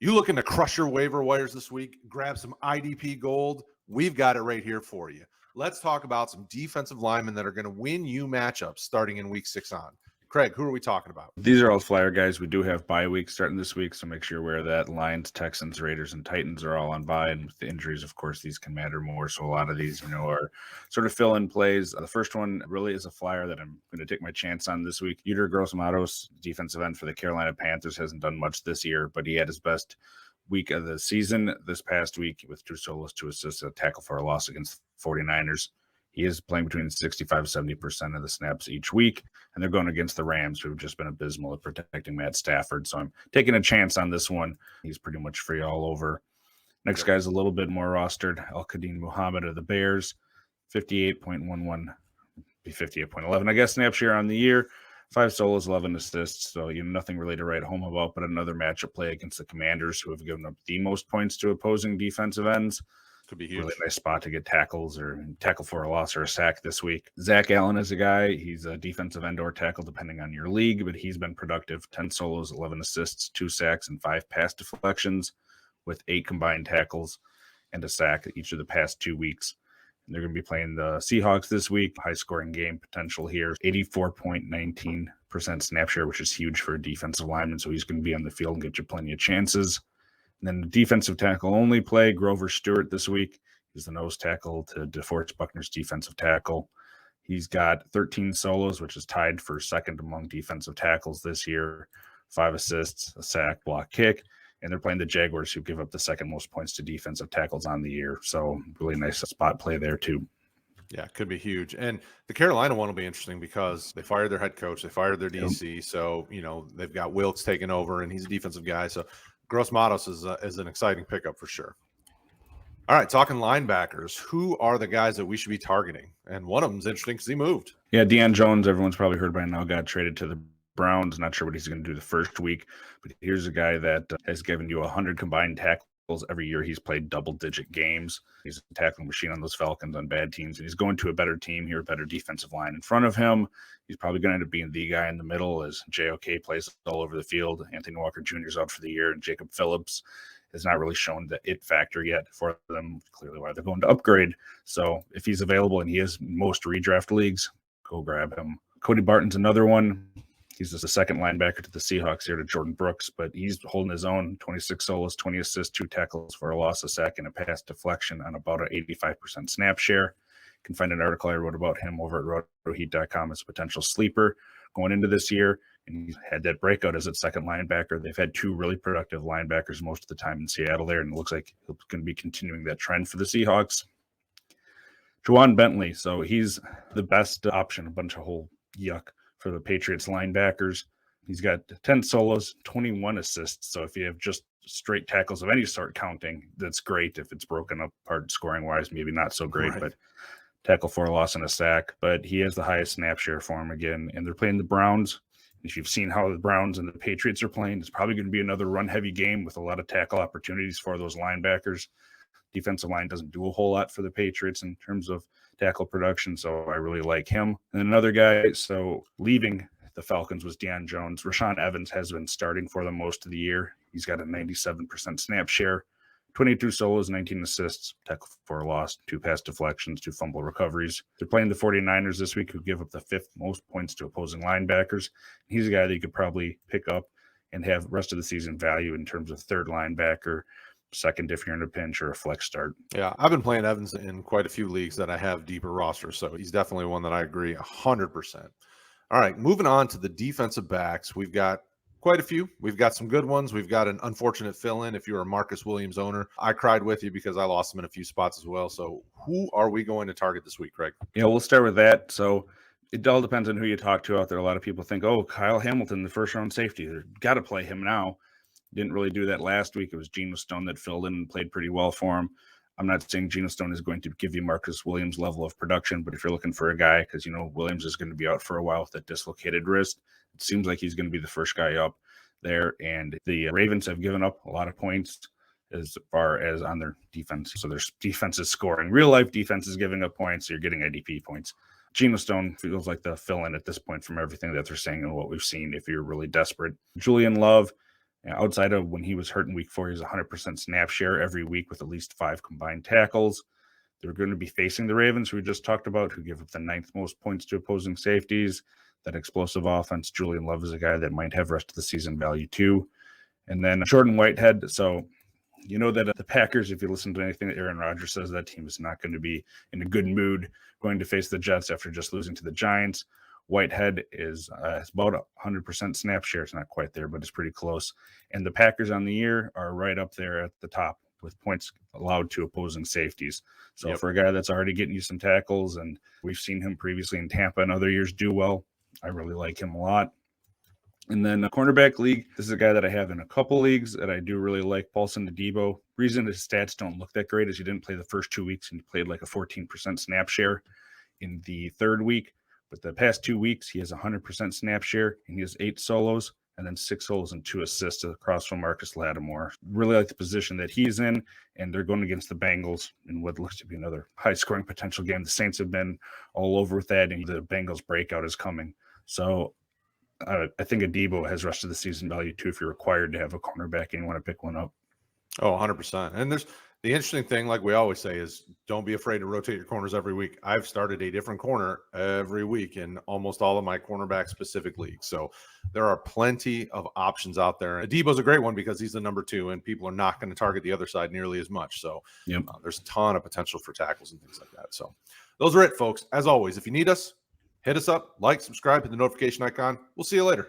You looking to crush your waiver wires this week? Grab some IDP gold? We've got it right here for you. Let's talk about some defensive linemen that are going to win you matchups starting in week 6 on. Kraig, who are we talking about? These are all flyer guys. We do have bye weeks starting this week, so make sure you're aware of that. Lions, Texans, Raiders, and Titans are all on bye, and with the injuries, of course, these can matter more. So a lot of these, are sort of fill-in plays. The first one really is a flyer that I'm going to take my chance on this week. Yetur Gross-Matos, defensive end for the Carolina Panthers, hasn't done much this year, but he had his best week of the season this past week with 2 solos, 2 assists, a tackle for a loss against the 49ers. He is playing between 65-70% of the snaps each week, and they're going against the Rams, who have just been abysmal at protecting Matt Stafford. So I'm taking a chance on this one. He's pretty much free all over. Next guy's a little bit more rostered. Al-Quadin Muhammad of the Bears, 58.11, 58.11. I guess snap share on the year, 5 solos, 11 assists. So nothing really to write home about, but another matchup play against the Commanders, who have given up the most points to opposing defensive ends. Could be huge. Really nice spot to get tackles or tackle for a loss or a sack this week. Zach Allen is a guy. He's a defensive end or tackle, depending on your league, but he's been productive. 10 solos, 11 assists, 2 sacks, and 5 pass deflections with 8 combined tackles and a sack each of the past 2 weeks. And they're going to be playing the Seahawks this week. High-scoring game potential here. 84.19% snap share, which is huge for a defensive lineman, so he's going to be on the field and get you plenty of chances. And then the defensive tackle only play, Grover Stewart this week. He's the nose tackle to DeForest Buckner's defensive tackle. He's got 13 solos, which is tied for second among defensive tackles this year. 5 assists, a sack, block, kick. And they're playing the Jaguars, who give up the second most points to defensive tackles on the year. So really nice spot play there too. Yeah, could be huge. And the Carolina one will be interesting because they fired their head coach. They fired their DC. Yep. So, they've got Wilkes taking over, and he's a defensive guy. So Gross-Matos is an exciting pickup for sure. All right, talking linebackers, who are the guys that we should be targeting? And one of them is interesting because he moved. Yeah, Deion Jones, everyone's probably heard by now, got traded to the Browns. Not sure what he's going to do the first week, but here's a guy that has given you 100 combined tackles every year. He's played double-digit games. He's a tackling machine on those Falcons on bad teams, and he's going to a better team here, a better defensive line in front of him. He's probably going to end up being the guy in the middle as JOK plays all over the field. Anthony Walker Jr. is out for the year, and Jacob Phillips has not really shown the it factor yet for them, clearly why they're going to upgrade. So if he's available, and he is most redraft leagues, go grab him. Cody Barton's another one. He's just the second linebacker to the Seahawks here to Jordan Brooks, but he's holding his own. 26 solos, 20 assists, 2 tackles for a loss, a sack, and a pass deflection on about an 85% snap share. You can find an article I wrote about him over at rotoheat.com as a potential sleeper going into this year, and he had that breakout as its second linebacker. They've had 2 really productive linebackers most of the time in Seattle there, and it looks like he's going to be continuing that trend for the Seahawks. Juwan Bentley, so he's the best option, a bunch of whole yuck for the Patriots linebackers. He's got 10 solos, 21 assists. So if you have just straight tackles of any sort counting, that's great. If it's broken apart scoring wise, maybe not so great, right. But tackle for a loss and a sack. But he has the highest snap share for him again. And they're playing the Browns. If you've seen how the Browns and the Patriots are playing, it's probably going to be another run heavy game with a lot of tackle opportunities for those linebackers. Defensive line doesn't do a whole lot for the Patriots in terms of tackle production, so I really like him. And another guy, so leaving the Falcons was Deion Jones. Rashaan Evans has been starting for them most of the year. He's got a 97% snap share, 22 solos, 19 assists, tackle for a loss, 2 pass deflections, 2 fumble recoveries. They're playing the 49ers this week, who give up the 5th most points to opposing linebackers. He's a guy that you could probably pick up and have rest of the season value in terms of third linebacker, second if you're in a pinch, or a flex start. Yeah, I've been playing Evans in quite a few leagues that I have deeper rosters, so he's definitely one that I agree 100%. All right, moving on to the defensive backs. We've got quite a few. We've got some good ones. We've got an unfortunate fill-in if you're a Marcus Williams owner. I cried with you because I lost him in a few spots as well. So who are we going to target this week, Kraig? Yeah, we'll start with that. So it all depends on who you talk to out there. A lot of people think, oh, Kyle Hamilton, the first-round safety. They've got to play him now. Didn't really do that last week. It was Geno Stone that filled in and played pretty well for him. I'm not saying Geno Stone is going to give you Marcus Williams' level of production, but if you're looking for a guy, because, Williams is going to be out for a while with that dislocated wrist, it seems like he's going to be the first guy up there. And the Ravens have given up a lot of points as far as on their defense. So their defense is scoring. Real-life defense is giving up points, so you're getting IDP points. Geno Stone feels like the fill-in at this point from everything that they're saying and what we've seen if you're really desperate. Julian Love Outside of when he was hurt in week 4, he was 100% snap share every week with at least 5 combined tackles. They're going to be facing the Ravens, who we just talked about, who give up the 9th most points to opposing safeties. That explosive offense. Julian Love is a guy that might have rest of the season value too. And then Jordan Whitehead. So you know that the Packers, if you listen to anything that Aaron Rodgers says, that team is not going to be in a good mood going to face the Jets after just losing to the Giants. Whitehead is about 100% snap share. It's not quite there, but it's pretty close. And the Packers on the year are right up there at the top with points allowed to opposing safeties. So for a guy that's already getting you some tackles, and we've seen him previously in Tampa and other years do well, I really like him a lot. And then a cornerback league, this is a guy that I have in a couple leagues that I do really like, Paulson Adebo. Reason his stats don't look that great is he didn't play the first 2 weeks and he played like a 14% snap share in the 3rd week. But the past 2 weeks, he has 100% snap share, and he has 8 solos and then 6 solos and 2 assists across from Marcus Lattimore. Really like the position that he's in, and they're going against the Bengals in what looks to be another high-scoring potential game. The Saints have been all over with that, and the Bengals breakout is coming. So I think Adebo has rest of the season value too if you're required to have a cornerback and you want to pick one up. Oh, 100%. And there's the interesting thing, like we always say, is don't be afraid to rotate your corners every week. I've started a different corner every week in almost all of my cornerback specific leagues. So there are plenty of options out there. Adebo's a great one because he's the number 2 and people are not going to target the other side nearly as much. So there's a ton of potential for tackles and things like that. So those are it, folks. As always, if you need us, hit us up, like, subscribe, hit the notification icon. We'll see you later.